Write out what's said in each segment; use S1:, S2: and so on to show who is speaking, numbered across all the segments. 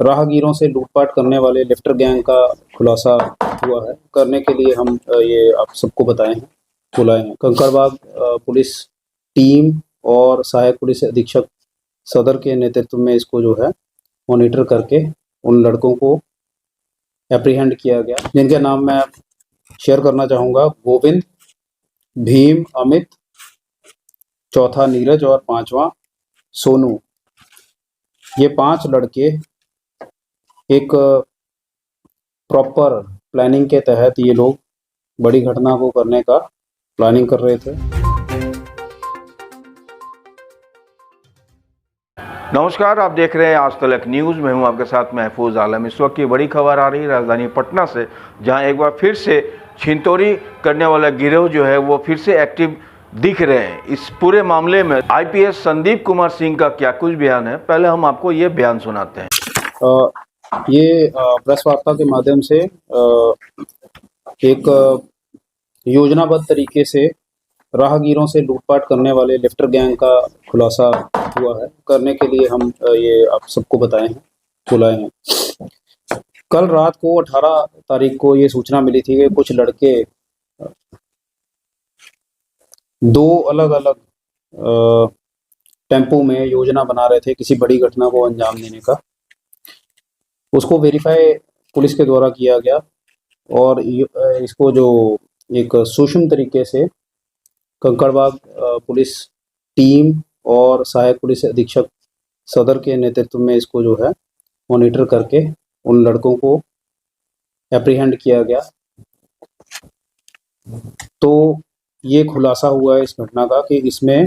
S1: राहगीरों से लूटपाट करने वाले लिफ्टर गैंग का खुलासा हुआ है। करने के लिए हम ये आप सबको बुलाए हैं। कंकड़बाग पुलिस टीम और सहायक पुलिस अधीक्षक सदर के नेतृत्व में इसको जो है मॉनिटर करके उन लड़कों को एप्रीहेंड किया गया, जिनके नाम मैं शेयर करना चाहूँगा। गोविंद, भीम, अमित, चौथा नीरज और पांचवा सोनू। ये 5 लड़के एक प्रॉपर प्लानिंग के तहत ये लोग बड़ी घटना को करने का प्लानिंग कर रहे थे।
S2: नमस्कार, आप देख रहे हैं आज तलक न्यूज़। मैं हूं आपके साथ महफूज आलम। इस वक्त की बड़ी खबर आ रही है राजधानी पटना से, जहां एक बार फिर से छिनतौरी करने वाला गिरोह जो है वो फिर से एक्टिव दिख रहे हैं। इस पूरे मामले में आईपीएस संदीप कुमार सिंह का क्या कुछ बयान है, पहले हम आपको ये बयान सुनाते हैं।
S1: ये प्रेस वार्ता के माध्यम से एक योजनाबद्ध तरीके से राहगीरों से लूटपाट करने वाले लिफ्टर गैंग का खुलासा हुआ है। करने के लिए हम ये आप सबको बुलाए हैं। कल रात को 18 तारीख को ये सूचना मिली थी कि कुछ लड़के 2 अलग-अलग टेम्पो में योजना बना रहे थे किसी बड़ी घटना को अंजाम देने का। उसको वेरीफाई पुलिस के द्वारा किया गया और इसको जो एक सूक्ष्म तरीके से कंकड़बाग पुलिस टीम और सहायक पुलिस अधीक्षक सदर के नेतृत्व में इसको जो है मॉनिटर करके उन लड़कों को एप्रीहेंड किया गया। तो ये खुलासा हुआ है इस घटना का कि इसमें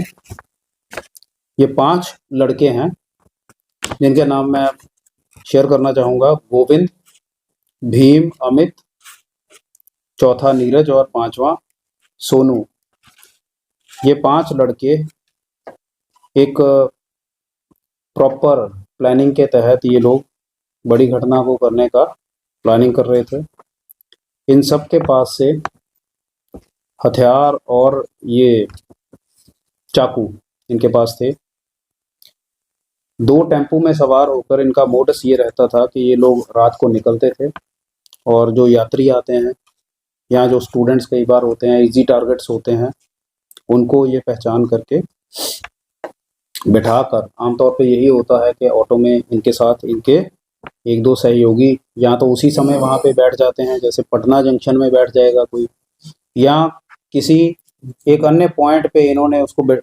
S1: ये 5 लड़के हैं, जिनके नाम मैं शेयर करना चाहूँगा। गोविंद, भीम, अमित, चौथा नीरज और पांचवा सोनू। ये 5 लड़के एक प्रॉपर प्लानिंग के तहत ये लोग बड़ी घटना को करने का प्लानिंग कर रहे थे। इन सब के पास से हथियार और ये चाकू इनके पास थे। 2 टेम्पो में सवार होकर इनका मोडस ये रहता था कि ये लोग रात को निकलते थे और जो यात्री आते हैं या जो स्टूडेंट्स कई बार होते हैं, इजी टारगेट्स होते हैं, उनको ये पहचान करके बिठाकर, आमतौर पे यही होता है कि ऑटो में इनके साथ इनके 1-2 सहयोगी या तो उसी समय वहाँ पे बैठ जाते हैं, जैसे पटना जंक्शन में बैठ जाएगा कोई, या किसी एक अन्य पॉइंट पे इन्होंने उसको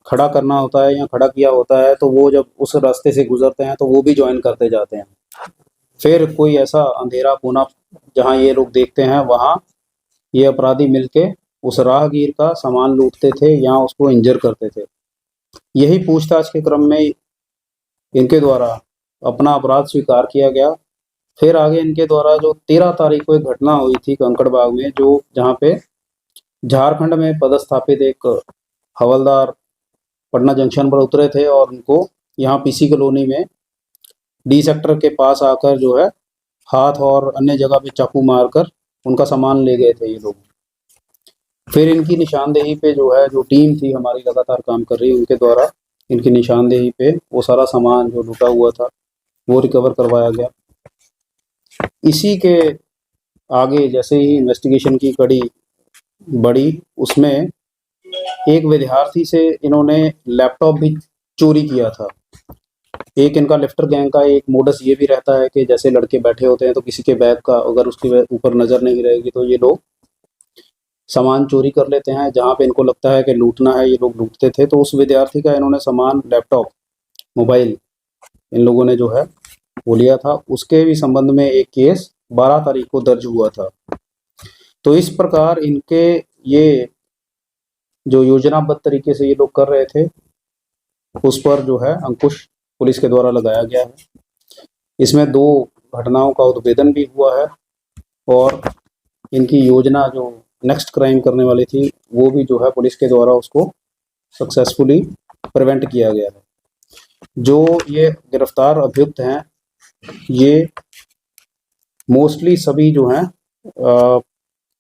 S1: खड़ा करना होता है या खड़ा किया होता है, तो वो जब उस रास्ते से गुजरते हैं तो वो भी ज्वाइन करते जाते हैं। फिर कोई ऐसा अंधेरा कोना जहाँ ये लोग देखते हैं, वहाँ ये अपराधी मिलके उस राहगीर का सामान लूटते थे या उसको इंजर करते थे। यही पूछताछ के क्रम में इनके द्वारा अपना अपराध स्वीकार किया गया। फिर आगे इनके द्वारा जो 13 तारीख को एक घटना हुई थी कंकड़बाग में, जो जहाँ पे झारखंड में पदस्थापित एक हवलदार पटना जंक्शन पर उतरे थे और उनको यहाँ पीसी कॉलोनी में डी सेक्टर के पास आकर जो है हाथ और अन्य जगह पे चाकू मारकर उनका सामान ले गए थे ये लोग। फिर इनकी निशानदेही पे जो है, जो टीम थी हमारी लगातार काम कर रही है, उनके द्वारा इनकी निशानदेही पे वो सारा सामान जो लूटा हुआ था वो रिकवर करवाया गया। इसी के आगे जैसे ही इन्वेस्टिगेशन की कड़ी बढ़ी, उसमें एक विद्यार्थी से इन्होंने लैपटॉप भी चोरी किया था। एक इनका लिफ्टर गैंग का एक मोडस ये भी रहता है कि जैसे लड़के बैठे होते हैं तो किसी के बैग का अगर उसके ऊपर नज़र नहीं रहेगी तो ये लोग सामान चोरी कर लेते हैं। जहाँ पे इनको लगता है कि लूटना है, ये लोग लूटते थे। तो उस विद्यार्थी का इन्होंने सामान, लैपटॉप, मोबाइल इन लोगों ने जो है वो लिया था। उसके भी संबंध में एक केस 12 तारीख को दर्ज हुआ था। तो इस प्रकार इनके ये जो योजनाबद्ध तरीके से ये लोग कर रहे थे, उस पर जो है अंकुश पुलिस के द्वारा लगाया गया है। इसमें 2 घटनाओं का उद्भेदन भी हुआ है और इनकी योजना जो नेक्स्ट क्राइम करने वाली थी वो भी जो है पुलिस के द्वारा उसको सक्सेसफुली प्रिवेंट किया गया है। जो ये गिरफ्तार अभियुक्त हैं, ये मोस्टली सभी जो हैं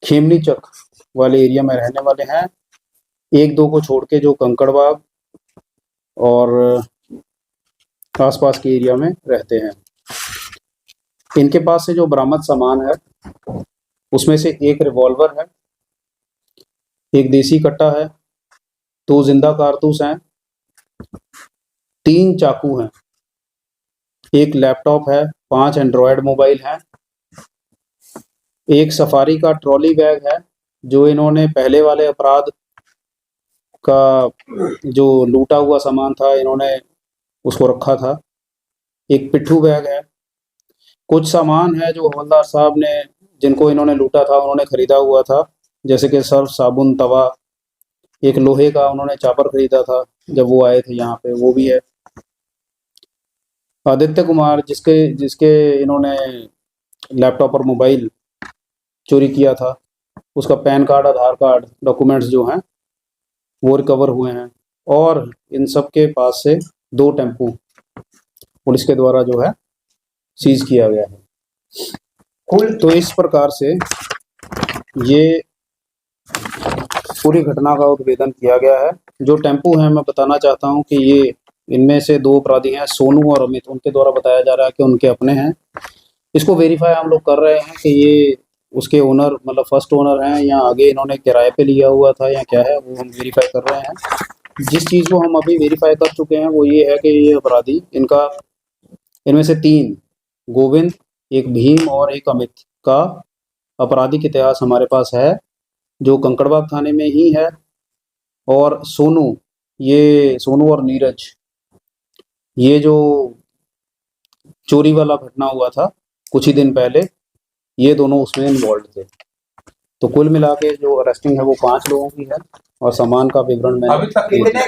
S1: खेमनी चक वाले एरिया में रहने वाले हैं। 1-2 को छोड़ के जो कंकड़बाग और आसपास के एरिया में रहते हैं। इनके पास से जो बरामद सामान है उसमें से एक रिवॉल्वर है, एक देसी कट्टा है, 2 जिंदा कारतूस हैं, 3 चाकू हैं, एक लैपटॉप है, 5 एंड्रॉयड मोबाइल हैं, एक सफारी का ट्रॉली बैग है जो इन्होंने पहले वाले अपराध का जो लूटा हुआ सामान था इन्होंने उसको रखा था, एक पिट्ठू बैग है, कुछ सामान है जो हवलदार साहब ने जिनको इन्होंने लूटा था उन्होंने खरीदा हुआ था, जैसे कि सर्फ, साबुन, तवा, एक लोहे का उन्होंने चापर खरीदा था जब वो आए थे यहाँ पे, वो भी है। आदित्य कुमार जिसके जिसके इन्होंने लैपटॉप और मोबाइल चोरी किया था उसका पैन कार्ड, आधार कार्ड, डॉक्यूमेंट्स जो हैं वो रिकवर हुए हैं और इन सब के पास से 2 टेम्पू पुलिस के द्वारा जो है सीज किया गया है। तो इस प्रकार से ये पूरी घटना का उद्भेदन किया गया है। जो टेम्पू हैं मैं बताना चाहता हूं कि ये इनमें से 2 अपराधी हैं, सोनू और अमित, उनके द्वारा बताया जा रहा है कि उनके अपने हैं। इसको वेरीफाई हम लोग कर रहे हैं कि ये उसके ओनर मतलब फर्स्ट ओनर हैं या आगे इन्होंने किराए पे लिया हुआ था या क्या है, वो हम वेरीफाई कर रहे हैं। जिस चीज़ को हम अभी वेरीफाई कर चुके हैं वो ये है कि ये अपराधी इनमें से 3 गोविंद, एक भीम और एक अमित का आपराधिक इतिहास हमारे पास है जो कंकड़बाग थाने में ही है। और सोनू और नीरज, ये जो चोरी वाला घटना हुआ था कुछ ही दिन पहले, ये दोनों उसमें इन्वॉल्व थे। तो कुल मिला के जो अरेस्टिंग है वो 5 लोगों की है और सामान का विवरण मैंने
S3: अभी तक कितने